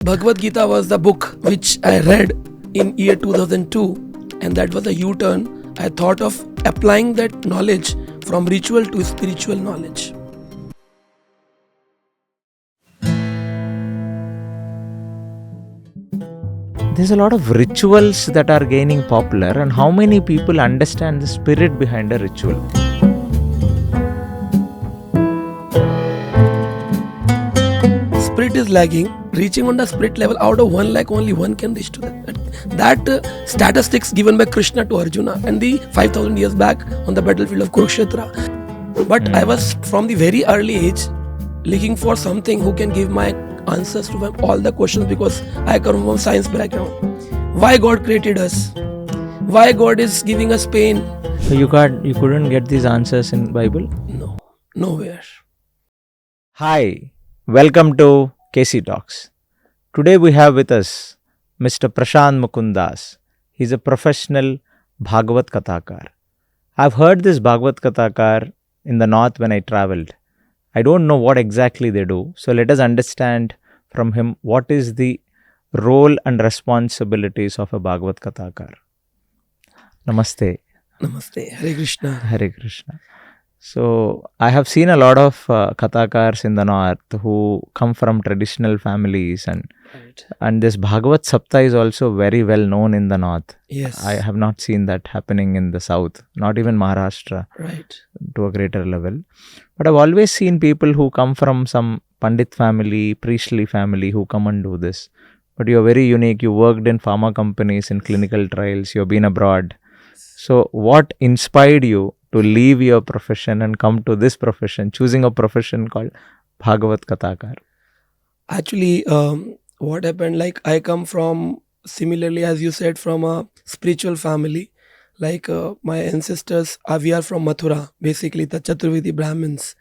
Bhagavad Gita was the book which I read in year 2002, and that was a U-turn. I thought of applying that knowledge from ritual to spiritual knowledge. There's a lot of rituals that are gaining popular, and how many people understand the spirit behind a ritual? Spirit is lagging. Reaching on the spirit level, out of 1 lakh, only one can reach to that. That statistics given by Krishna to Arjuna and the 5,000 years back on the battlefield of Kurukshetra. But I was from the very early age looking for something who can give my answers to all the questions, because I come from science background. Why God created us? Why God is giving us pain? So you couldn't get these answers in Bible? No, nowhere. Hi, welcome to KC Talks. Today we have with us Mr. Prashant Mukund. He's a professional Bhagavat kathakar. I've heard this Bhagavat kathakar in the north when I traveled. I don't know what exactly they do. So let us understand from him what is the role and responsibilities of a Bhagavat kathakar. Namaste. Namaste. Hare Krishna. Hare Krishna. So I have seen a lot of kathakars in the north who come from traditional families, and this Bhagavat Sapta is also very well known in the north. Yes. I have not seen that happening in the south, not even Maharashtra, Right. to a greater level. But I've always seen people who come from some Pandit family, priestly family, who come and do this. But you're very unique. You worked in pharma companies, in clinical trials, you've been abroad. So what inspired you to leave your profession and come to this profession, choosing a profession called Bhagavat kathakar? Actually, what happened, like I come from, similarly as you said, from a spiritual family. Like my ancestors, we are from Mathura, basically the Chaturvedi Brahmins.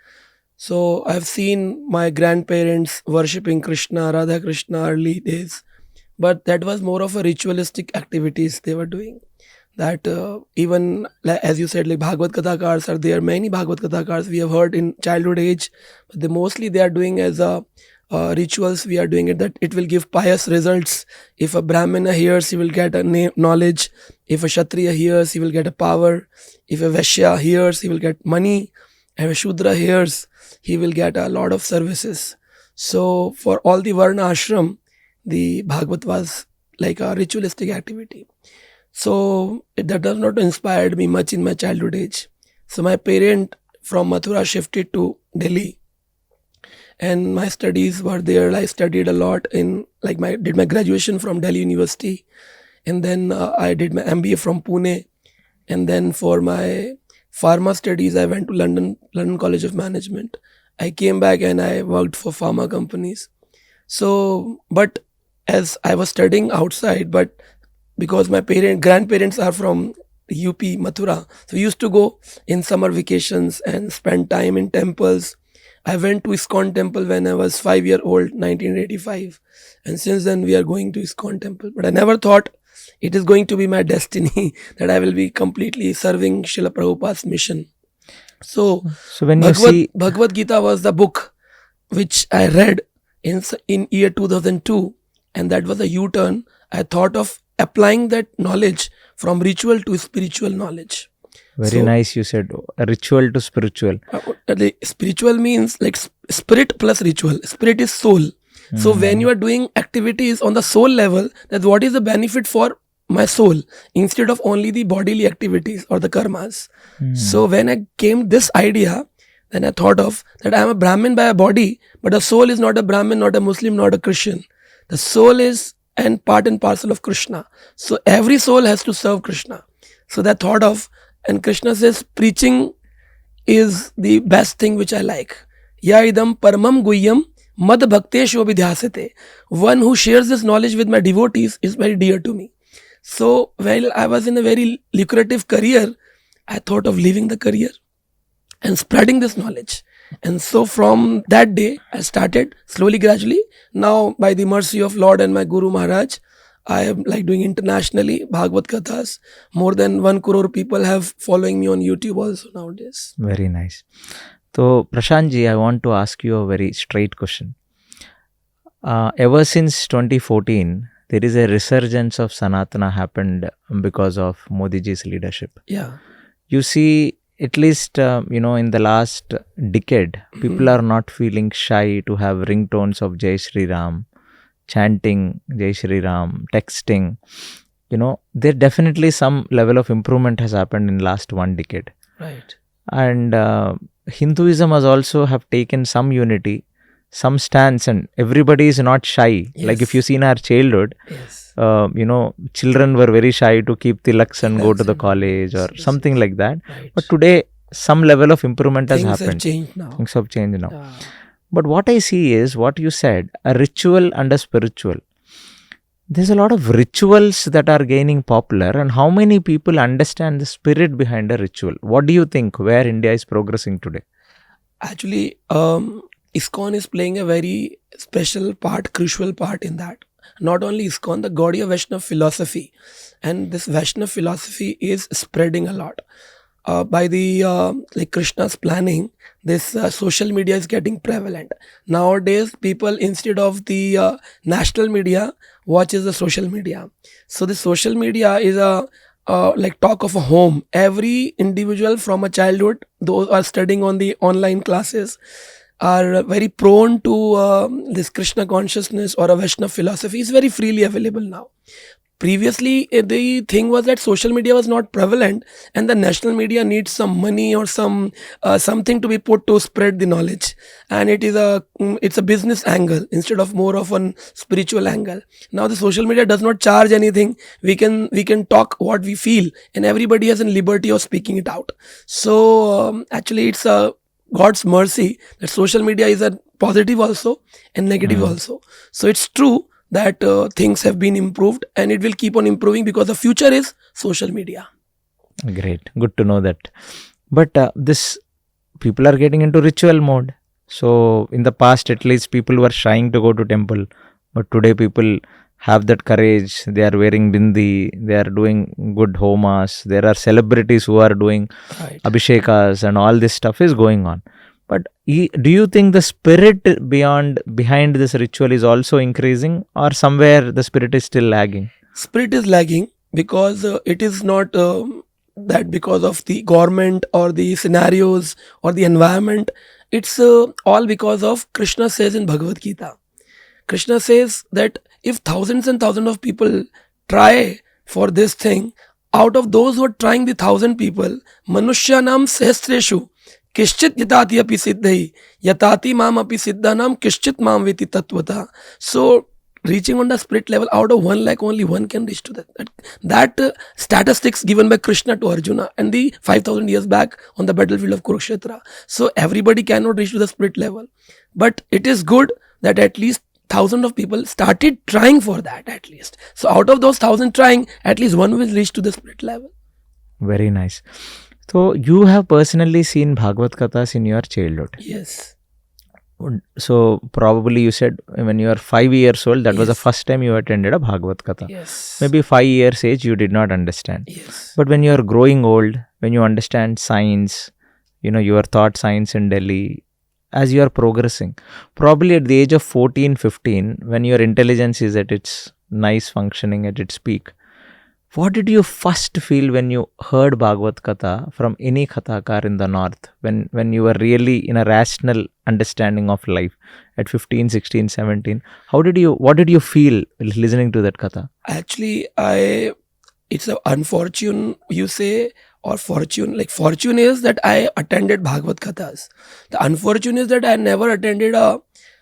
So I've seen my grandparents worshipping Krishna, Radha Krishna early days. But that was more of a ritualistic activities they were doing. That even as you said, like Bhagavad Kathakars are there. Many Bhagavad Kathakars we have heard in childhood age, but mostly they are doing as a rituals. We are doing it that it will give pious results. If a Brahmana hears, he will get a knowledge. If a Kshatriya hears, he will get a power. If a Vaishya hears, he will get money. If a Shudra hears, he will get a lot of services. So for all the Varna ashram, the Bhagavat was like a ritualistic activity. So that does not inspired me much in my childhood age. So my parent from Mathura shifted to Delhi, and my studies were there. I studied a lot in did my graduation from Delhi University, and then I did my MBA from Pune, and then for my pharma studies I went to London College of Management. I came back and I worked for pharma companies. So, but as I was studying outside, but because my grandparents are from UP, Mathura, so we used to go in summer vacations and spend time in temples. I went to ISKCON temple when I was 5-year-old, 1985. And since then we are going to ISKCON temple. But I never thought it is going to be my destiny that I will be completely serving Srila Prabhupada's mission. So when Bhagavad Gita was the book which I read in year 2002, and that was a U-turn. I thought of applying that knowledge from ritual to spiritual knowledge. Very nice, you said a ritual to spiritual. Spiritual means like spirit plus ritual. Spirit is soul. So when you are doing activities on the soul level, that what is the benefit for my soul instead of only the bodily activities or the karmas. So when I came this idea, then I thought of that I am a Brahmin by a body, but the soul is not a Brahmin, not a Muslim, not a Christian. The soul is and parcel of Krishna. So every soul has to serve Krishna. So that thought of, and Krishna says preaching is the best thing which I like. Ya idam paramam guhyam mad bhaktesho vidhyasate. One who shares this knowledge with my devotees is very dear to me. So while I was in a very lucrative career, I thought of leaving the career and spreading this knowledge. And so from that day, I started slowly, gradually. Now, by the mercy of Lord and my Guru Maharaj, I am doing internationally Bhagavad Kathas. More than 1 crore people have following me on YouTube also nowadays. Very nice. So, Prashant ji, I want to ask you a very straight question. Ever since 2014, there is a resurgence of Sanatana happened because of Modi ji's leadership. Yeah. You see, at least, in the last decade, people are not feeling shy to have ringtones of Jai Shri Ram, chanting Jai Shri Ram, texting. There definitely some level of improvement has happened in last one decade. Right. And Hinduism has also have taken some unity, some stance, and everybody is not shy. Like if you see in our childhood, Yes. Children were very shy to keep tilaks and go to the college or something like that. Right. But today, some level of improvement has Things have happened. changed now. Things have changed now. Yeah. But what I see is what you said, a ritual and a spiritual. There's a lot of rituals that are gaining popular, and how many people understand the spirit behind a ritual? What do you think where India is progressing today? Actually, ISKCON is playing a very special part, crucial part in that. Not only ISKCON, the Gaudiya Vaishnava philosophy, and this Vaishnava philosophy is spreading a lot. By the like Krishna's planning, this social media is getting prevalent nowadays. People, instead of the national media, watches the social media. So the social media is a like talk of a home. Every individual from a childhood, those are studying on the online classes, are very prone to this Krishna consciousness or a Vaishnava philosophy is very freely available now. Previously, the thing was that social media was not prevalent, and the national media needs some money or something to be put to spread the knowledge, and it's a business angle instead of more of an spiritual angle. Now the social media does not charge anything. We can talk what we feel, and everybody has a liberty of speaking it out. So actually, it's a God's mercy that social media is a positive also and negative also. So it's true that things have been improved, and it will keep on improving because the future is social media. Great. Good to know that. But this people are getting into ritual mode. So in the past, at least, people were shying to go to temple. But today people have that courage. They are wearing bindi. They are doing good homas. There are celebrities who are doing Right. abhishekas, and all this stuff is going on. But do you think the spirit behind this ritual is also increasing, or somewhere the spirit is still lagging? Spirit is lagging because it is not that because of the government or the scenarios or the environment. It's all because of Krishna says in Bhagavad Gita. Krishna says that if thousands and thousands of people try for this thing, out of those who are trying, the 1,000 people, Manushyanam Sahasreshu Kishchit Yatati Api Siddhai Yatati Mam Api Siddhanam Kishchit Mam Veti Tattvata. So reaching on the spirit level, out of 1 lakh only one can reach to that statistics given by Krishna to Arjuna and the 5,000 years back on the battlefield of Kurukshetra. So everybody cannot reach to the spirit level, but it is good that at least 1,000 of people started trying for that at least. So out of those 1,000 trying, at least one will reach to the spirit level. Very nice. So you have personally seen Bhagavad Kathas in your childhood. Yes. So probably you said when you were 5 years old, that was the Yes. first time you attended a Bhagavad Katha. Yes. Maybe 5 years age, you did not understand. Yes. But when you are growing old, when you understand science, your thought science in Delhi, as you are progressing, probably at the age of 14, 15, when your intelligence is at its nice functioning, at its peak, what did you first feel when you heard Bhagavad Katha from any kathakar in the north, when you were really in a rational understanding of life at 15, 16, 17? What did you feel listening to that katha? Actually, it's a unfortune, you say, or fortune. Like fortune is that I attended Bhagavad Kathas. The unfortune is that I never attended a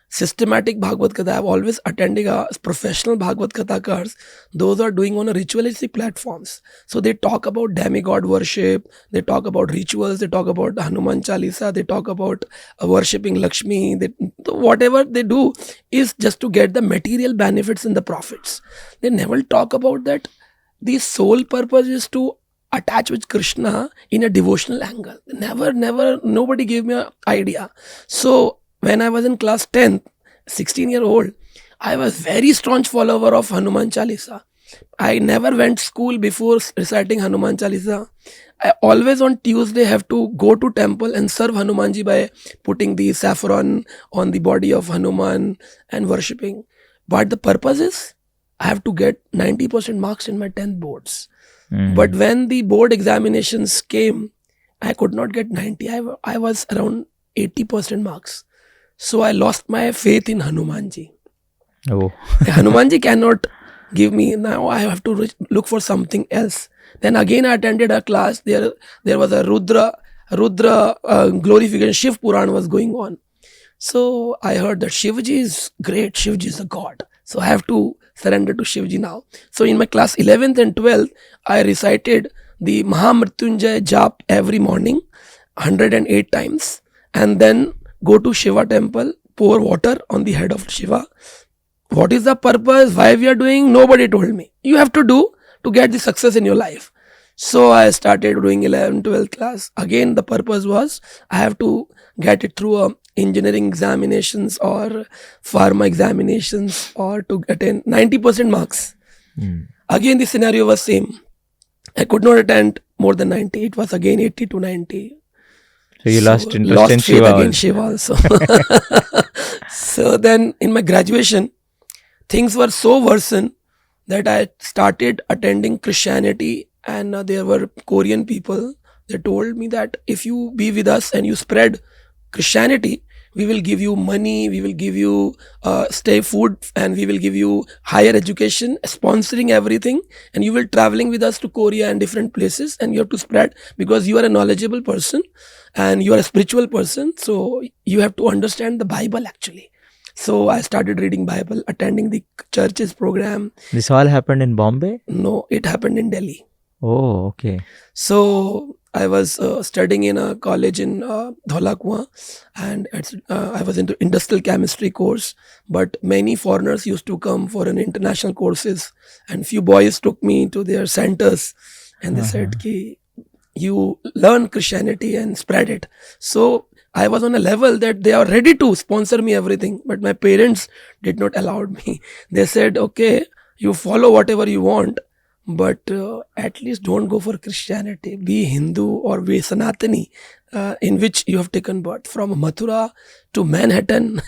systematic Bhagavad Katha. I've always attended a professional Bhagavad Kathakars. Those are doing on a ritualistic platforms. So they talk about demigod worship, they talk about rituals, they talk about Hanuman Chalisa, they talk about worshipping Lakshmi. Whatever they do is just to get the material benefits and the profits. They never talk about that the sole purpose is to attach with Krishna in a devotional angle. Never, nobody gave me an idea. So when I was in class 10th, 16-year-old, I was very staunch follower of Hanuman Chalisa. I never went school before reciting Hanuman Chalisa. I always on Tuesday have to go to temple and serve Hanumanji by putting the saffron on the body of Hanuman and worshipping. But the purpose is I have to get 90% marks in my 10th boards. But when the board examinations came, I could not get 90. I was around 80% marks. So I lost my faith in Hanumanji. Oh. Hanumanji cannot give me, now I have to look for something else. Then again I attended a class. There was a Rudra glorification, Shiv Puran was going on. So I heard that Shivji is great, Shivji is a god. So I have to surrender to Shivji now. So in my class 11th and 12th, I recited the Mahamrityunjay Jap every morning, 108 times. And then go to Shiva temple, pour water on the head of Shiva. What is the purpose? Why we are doing? Nobody told me. You have to do to get the success in your life. So I started doing 11th, 12th class. Again, the purpose was I have to get it through engineering examinations or pharma examinations or to attain 90% marks. Again, the scenario was same. I could not attend more than 90. It was again 80 to 90. So you lost interest in faith Shiva again also. Shiva also. So then in my graduation, things were so worsened that I started attending Christianity, and there were Korean people. They told me that if you be with us and you spread Christianity, we will give you money, we will give you stay food, and we will give you higher education, sponsoring everything, and you will traveling with us to Korea and different places, and you have to spread because you are a knowledgeable person and you are a spiritual person, so you have to understand the Bible actually. So I started reading Bible, attending the church's program. This all happened in Bombay? No, it happened in Delhi. Oh, okay. So I was studying in a college in Dholakua, and I was into industrial chemistry course. But many foreigners used to come for an international courses, and few boys took me to their centers, and they said, "Ki you learn Christianity and spread it." So I was on a level that they are ready to sponsor me everything, but my parents did not allow me. They said, "Okay, you follow whatever you want, but at least don't go for Christianity. Be Hindu or be Sanatani, in which you have taken birth. From Mathura to Manhattan,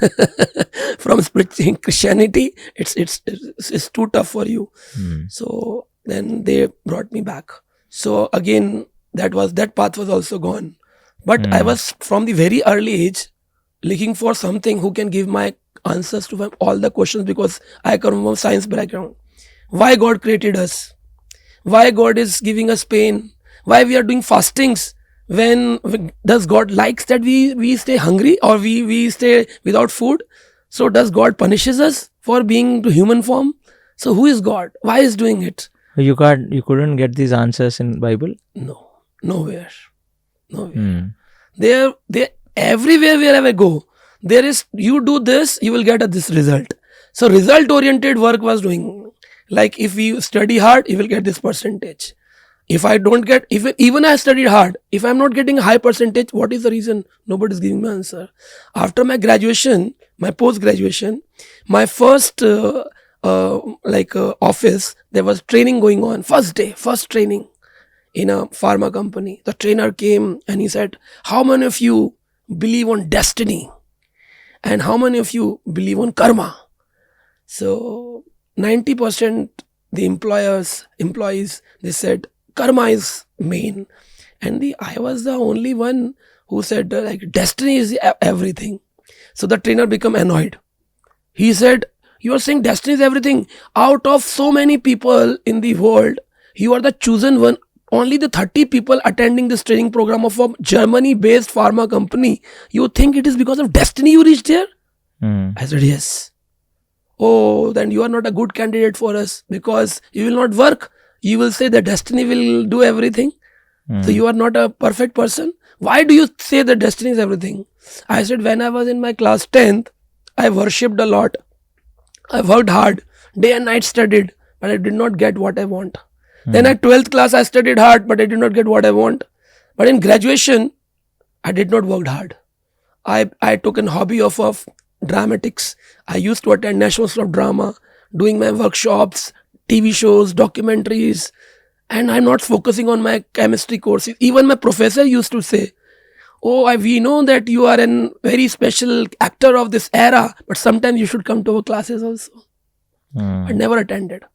from Christianity, it's too tough for you." So then they brought me back. So again, that path was also gone. But I was from the very early age looking for something who can give my answers to all the questions, because I come from a science background. Why God created us? Why God is giving us pain? Why we are doing fastings? Does God likes that we stay hungry or we stay without food? So does God punishes us for being to human form? So who is God? Why is doing it? You couldn't get these answers in Bible? No, nowhere. They everywhere wherever I go, there is, you do this, you will get this result. So result oriented work was doing. Like if we study hard, you will get this percentage. If I don't get, even I studied hard, if I'm not getting a high percentage, what is the reason? Nobody is giving me answer. After my graduation, my post graduation, my first office, there was training going on. First training in a pharma company. The trainer came and he said, "How many of you believe on destiny? And how many of you believe on karma?" So 90% the employees, they said karma is main. And I was the only one who said like destiny is everything. So the trainer became annoyed. He said, "You are saying destiny is everything. Out of so many people in the world, you are the chosen one. Only the 30 people attending this training program of a Germany-based pharma company. You think it is because of destiny you reached there?" I said, "Yes." "Oh, then you are not a good candidate for us, because you will not work. You will say that destiny will do everything. So you are not a perfect person. Why do you say that destiny is everything?" I said, "When I was in my class 10th, I worshipped a lot. I worked hard, day and night studied, but I did not get what I want. Then at 12th class, I studied hard, but I did not get what I want. But in graduation, I did not work hard. I took a hobby of dramatics. I used to attend National School of Drama, doing my workshops, TV shows, documentaries, and I'm not focusing on my chemistry courses. Even my professor used to say, "Oh, we know that you are a very special actor of this era, but sometimes you should come to our classes also." I never attended.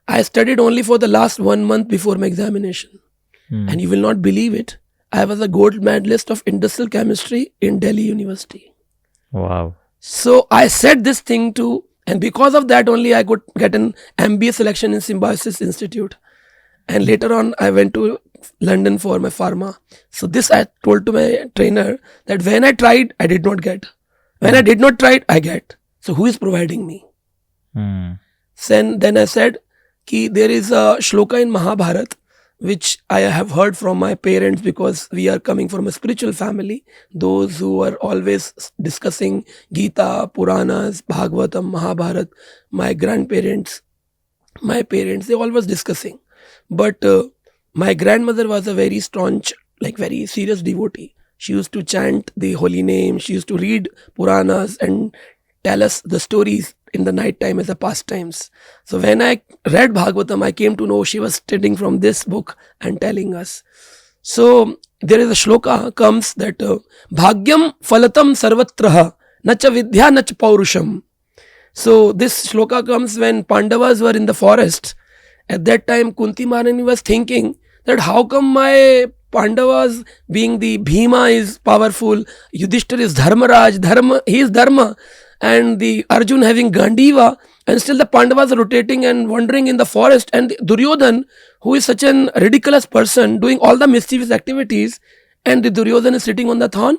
I studied only for the last 1 month before my examination. And you will not believe it. I was a gold medalist of industrial chemistry in Delhi University. Wow. So I said this thing to, and because of that only I could get an MBA selection in Symbiosis Institute. And later on I went to London for my pharma. So this I told to my trainer that when I tried, I did not get. When I did not try, I get. So who is providing me? Then I said, ki there is a shloka in Mahabharata which I have heard from my parents because we are coming from a spiritual family. Those who are always discussing Gita, Puranas, Bhagavatam, Mahabharata, my grandparents, my parents, they always discussing. But my grandmother was a very staunch, very serious devotee. She used to chant the holy name. She used to read Puranas and tell us the stories in the night time as a pastimes. So when I read Bhagavatam, I came to know she was studying from this book and telling us. So there is a shloka comes that Bhagyam Falatam Sarvatraha Nacha Vidya Nacha Paurusham. So this shloka comes when Pandavas were in the forest. At that time, Kunti Maharani was thinking that how come my Pandavas being the Bhima is powerful, Yudhishthir is Dharmaraj, he is Dharma, and the Arjun having Gandiva, and still the Pandavas are rotating and wandering in the forest, and Duryodhan, who is such an ridiculous person, doing all the mischievous activities, and the Duryodhan is sitting on the throne.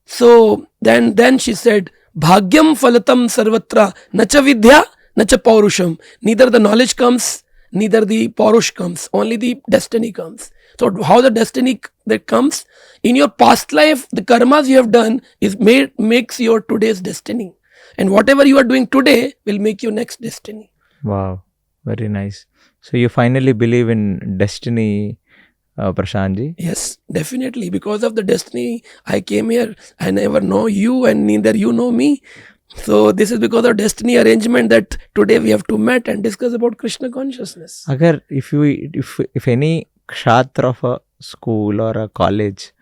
So then she said, Bhagyam Falatam Sarvatra Nacha Vidya Nacha Paurusham. Neither the knowledge comes, neither the Paurush comes, only the destiny comes. So how the destiny that comes? In your past life, the karmas you have done makes your today's destiny. And whatever you are doing today will make your next destiny. Wow. Very nice. So you finally believe in destiny, Prashantji? Yes, definitely. Because of the destiny, I came here. I never know you and neither you know me. So this is because of destiny arrangement that today we have to meet and discuss about Krishna consciousness. Agar if any kshatra of a school or a college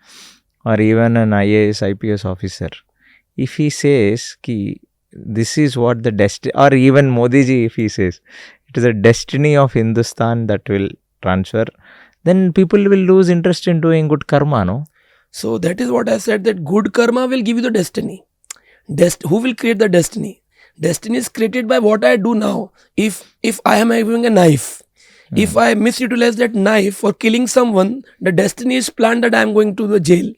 or even an IAS, IPS officer, if he says ki this is what the destiny, or even Modi ji, if he says it is a destiny of Hindustan that will transfer, then people will lose interest in doing good karma, no? So that is what I said, that good karma will give you the destiny. Who will create the destiny? Destiny is created by what I do now. If I am having a knife, if I misutilize that knife for killing someone, the destiny is planned that I am going to the jail.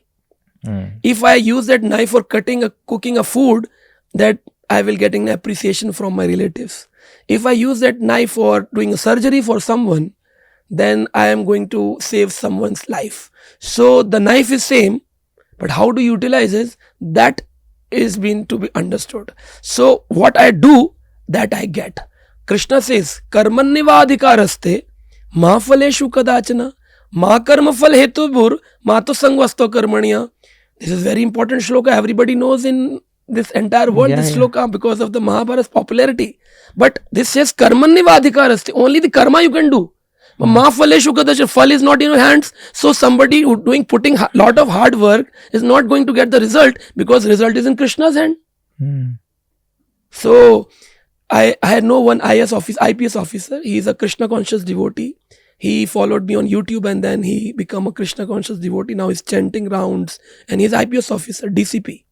If I use that knife for cooking a food, that I will get an appreciation from my relatives. If I use that knife for doing a surgery for someone, then I am going to save someone's life. So the knife is same, but how to utilize it, that is being to be understood. So what I do, that I get. Krishna says, Karmannivadhikaraste ma phaleshu kadachana ma karma phal hetubhur ma to sangvasto karmaniya. This is very important shloka. Everybody knows in this entire world this shloka because of the Mahabharata's popularity. But this says Karmannivadhikaraste, only the karma you can do. Ma phaleshu kadachana, phal is not in your hands. So somebody who putting lot of hard work is not going to get the result because result is in Krishna's hand. So I had no one IPS officer. He is a Krishna conscious devotee. He followed me on YouTube and then he became a Krishna conscious devotee. Now he's chanting rounds and he's IPS officer, DCP.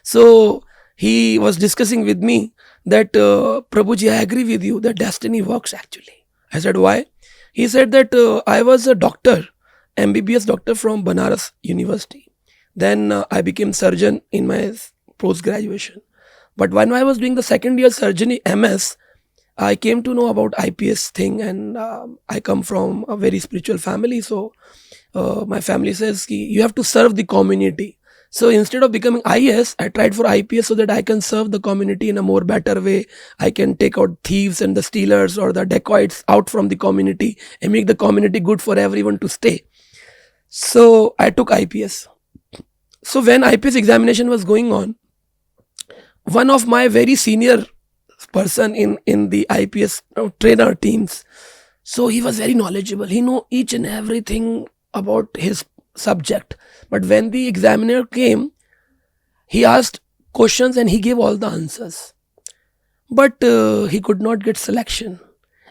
So he was discussing with me that, Prabhuji, I agree with you that destiny works actually. I said, why? He said that I was a doctor, MBBS doctor from Banaras University. Then I became surgeon in my post-graduation. But when I was doing the second year surgery, MS, I came to know about IPS thing and I come from a very spiritual family. So my family says, you have to serve the community. So instead of becoming IS, I tried for IPS so that I can serve the community in a more better way. I can take out thieves and the stealers or the dacoits out from the community and make the community good for everyone to stay. So I took IPS. So when IPS examination was going on, one of my very senior person in the IPS trainer teams. So he was very knowledgeable. He knew each and everything about his subject. But when the examiner came, he asked questions and he gave all the answers. But he could not get selection.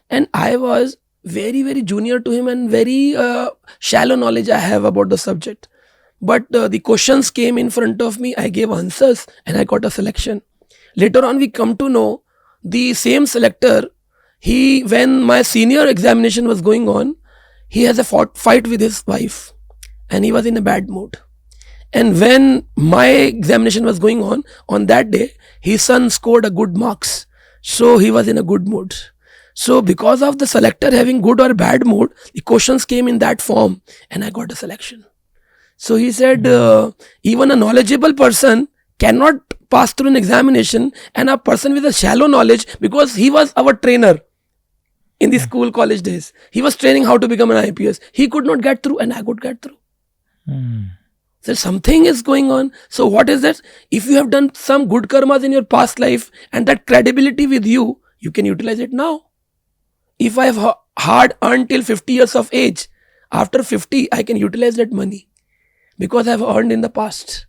And I was very, very junior to him, and very shallow knowledge I have about the subject. But the questions came in front of me, I gave answers, and I got a selection. Later on, we come to know the same selector, when my senior examination was going on, he has a fight with his wife, and he was in a bad mood. And when my examination was going on that day, his son scored a good marks. So he was in a good mood. So because of the selector having good or bad mood, the questions came in that form, and I got a selection. So he said, even a knowledgeable person cannot pass through an examination, and a person with a shallow knowledge, because he was our trainer in the school college days. He was training how to become an IPS. He could not get through, and I could get through. So something is going on. So what is that? If you have done some good karmas in your past life, and that credibility with you, you can utilize it now. If I have hard earned till 50 years of age, after 50, I can utilize that money because I have earned in the past.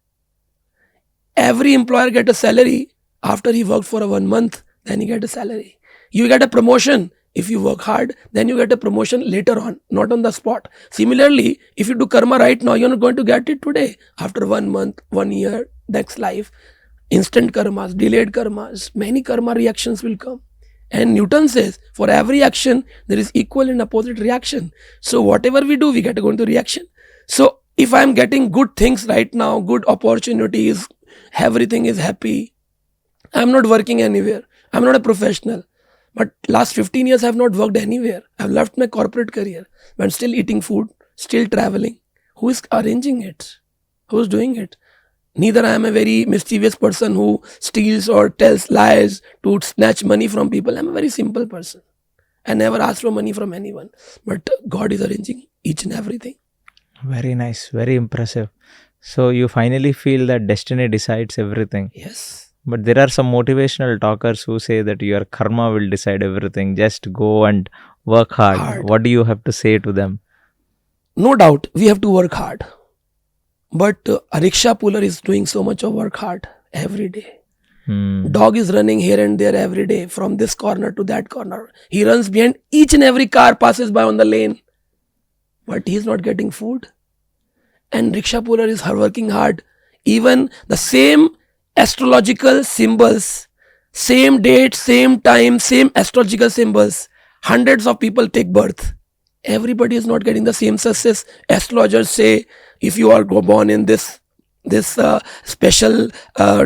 Every employer get a salary after he worked for 1 month, then he get a salary. You get a promotion. If you work hard, then you get a promotion later on, not on the spot. Similarly, if you do karma right now, you're not going to get it today. After 1 month, 1 year, next life, instant karmas, delayed karmas, many karma reactions will come. And Newton says, for every action, there is equal and opposite reaction. So whatever we do, we get to go into reaction. So if I'm getting good things right now, good opportunities, everything is happy, I'm not working anywhere. I'm not a professional. But last 15 years, I have not worked anywhere. I've left my corporate career. But I'm still eating food, still traveling. Who is arranging it? Who's doing it? Neither I am a very mischievous person who steals or tells lies to snatch money from people. I'm a very simple person. I never ask for money from anyone. But God is arranging each and everything. Very nice, very impressive. So you finally feel that destiny decides everything. Yes. But there are some motivational talkers who say that your karma will decide everything. Just go and work hard. What do you have to say to them? No doubt, we have to work hard. But a rickshaw puller is doing so much of work hard every day. Dog is running here and there every day, from this corner to that corner. He runs behind each and every car passes by on the lane. But he is not getting food. And rickshaw puller is working hard. Even the same astrological symbols, same date, same time, same astrological symbols, hundreds of people take birth. Everybody is not getting the same success. Astrologers say, if you are born in this special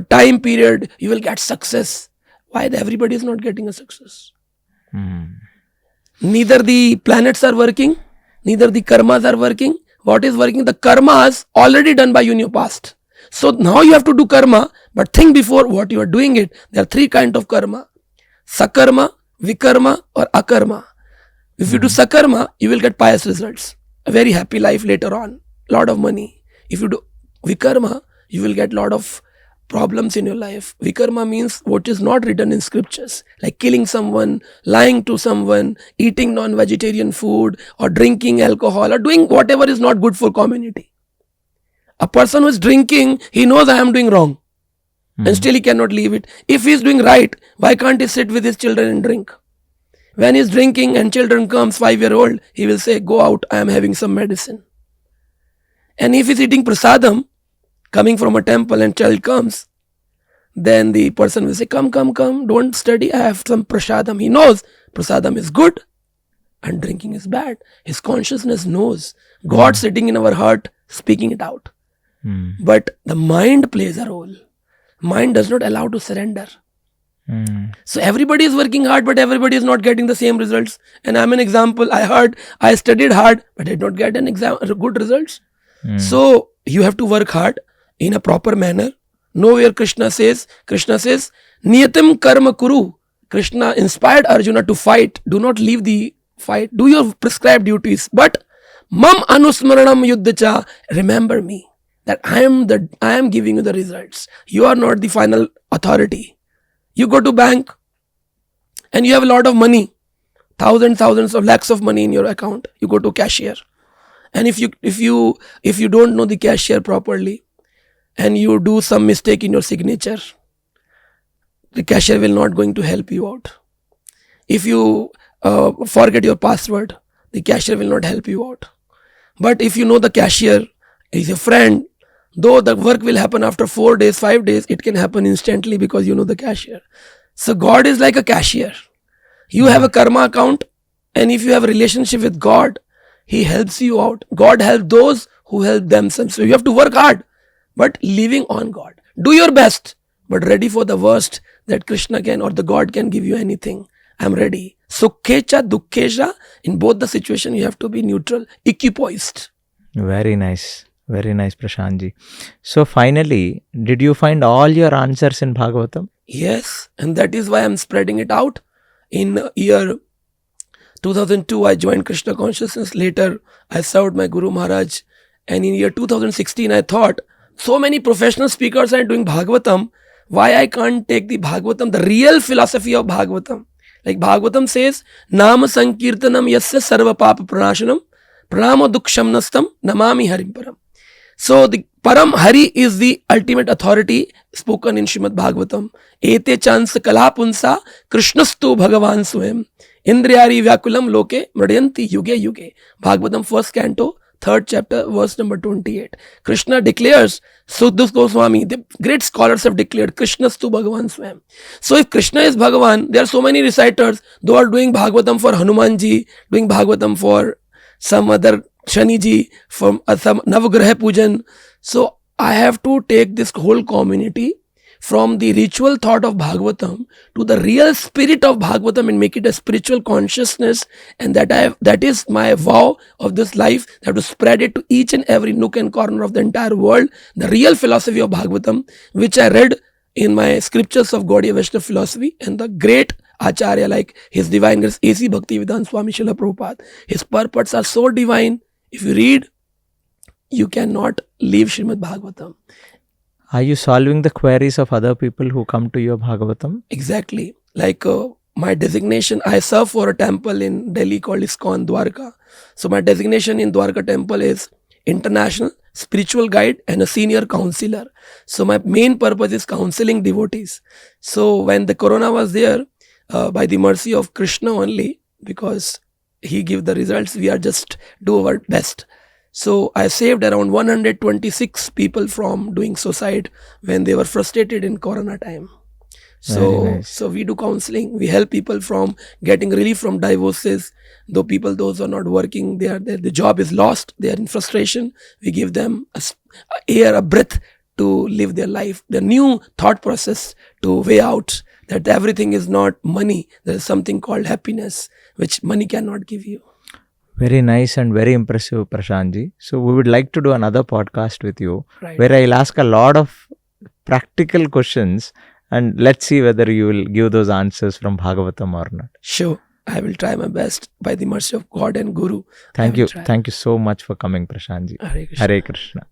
time period, you will get success. Why everybody is not getting a success? Neither the planets are working, neither the karmas are working. What is working? The karmas already done by you in your past. So now you have to do karma, but think before what you are doing it. There are 3 kinds of karma: sakarma, vikarma, or akarma. If you do sakarma, you will get pious results, a very happy life later on, lot of money. If you do vikarma, you will get lot of problems in your life. Vikarma means what is not written in scriptures, like killing someone, lying to someone, eating non-vegetarian food, or drinking alcohol, or doing whatever is not good for community. A person who is drinking, he knows I am doing wrong, and still he cannot leave it. If he is doing right, why can't he sit with his children and drink? When he is drinking and children comes 5-year-old, he will say, go out, I am having some medicine. And if he is eating prasadam, coming from a temple, and child comes, then the person will say, come, don't study, I have some prasadam. He knows prasadam is good and drinking is bad. His consciousness knows. God sitting in our heart, speaking it out. But the mind plays a role. Mind does not allow to surrender. So everybody is working hard, but everybody is not getting the same results. And I'm an example. I studied hard, but I did not get good results. So you have to work hard in a proper manner. Know where Krishna says, Niyatam karma kuru. Krishna inspired Arjuna to fight. Do not leave the fight. Do your prescribed duties. But mam anusmaranam yuddhacha. Remember me. That I am giving you the results. You are not the final authority. You go to bank, and you have a lot of money, thousands of lakhs of money in your account. You go to cashier, and if you don't know the cashier properly, and you do some mistake in your signature, the cashier will not going to help you out. If you forget your password, the cashier will not help you out. But if you know the cashier is a friend, though the work will happen after 4 days, 5 days, it can happen instantly because you know the cashier. So God is like a cashier. You have a karma account, and if you have a relationship with God, He helps you out. God helps those who help themselves. So you have to work hard, but living on God. Do your best, but ready for the worst, that Krishna can or the God can give you anything. I'm ready. Sukhecha, dukkhecha, in both the situation you have to be neutral, equipoised. Very nice. Very nice, Prashantji. So finally, did you find all your answers in Bhagavatam? Yes, and that is why I'm spreading it out. In year 2002, I joined Krishna consciousness. Later, I served my Guru Maharaj. And in year 2016, I thought, so many professional speakers are doing Bhagavatam. Why I can't take the Bhagavatam, the real philosophy of Bhagavatam? Like Bhagavatam says, Nama Sankirtanam Yasya Sarva Papa Pranashanam Pranamo Dukshamnastam Namami Harim Param. So the Param Hari is the ultimate authority spoken in Srimad Bhagavatam. Ete chans kalapunsa Krishnastu Bhagavan Swayam Indriyari Vyakulam Loke Mradayanti Yuge Yuge. Bhagavatam 1st canto, 3rd chapter, verse number 28. Krishna declares, Suddhus Goswami, the great scholars have declared, Krishnastu Bhagavan Swayam. So if Krishna is Bhagavan, there are so many reciters, they are doing Bhagavatam for Hanumanji, doing Bhagavatam for some other Shaniji, from some Navagraha Pujan. So I have to take this whole community from the ritual thought of Bhagavatam to the real spirit of Bhagavatam and make it a spiritual consciousness. And that is my vow of this life, that to spread it to each and every nook and corner of the entire world. The real philosophy of Bhagavatam, which I read in my scriptures of Gaudiya Vaishnava philosophy, and the great Acharya like His Divine Grace A.C. Bhaktivedanta Swami Srila Prabhupada. His purports are so divine. If you read, you cannot leave Srimad Bhagavatam. Are you solving the queries of other people who come to your Bhagavatam? Exactly. Like my designation, I serve for a temple in Delhi called ISKCON Dwarka. So my designation in Dwarka temple is international spiritual guide and a senior counselor. So my main purpose is counseling devotees. So when the corona was there, by the mercy of Krishna only, because He give the results, we are just do our best. So I saved around 126 people from doing suicide when they were frustrated in corona time. So we do counseling. We help people from getting relief from divorces. Those who are not working, the job is lost. They are in frustration. We give them a breath to live their life, the new thought process to weigh out that everything is not money. There is something called happiness, which money cannot give you. Very nice and very impressive, Prashantji. So we would like to do another podcast with you, Right. where I'll ask a lot of practical questions, and let's see whether you will give those answers from Bhagavatam or not. Sure. I will try my best by the mercy of God and Guru. Thank you. Thank you so much for coming, Prashantji. Hare Krishna. Hare Krishna.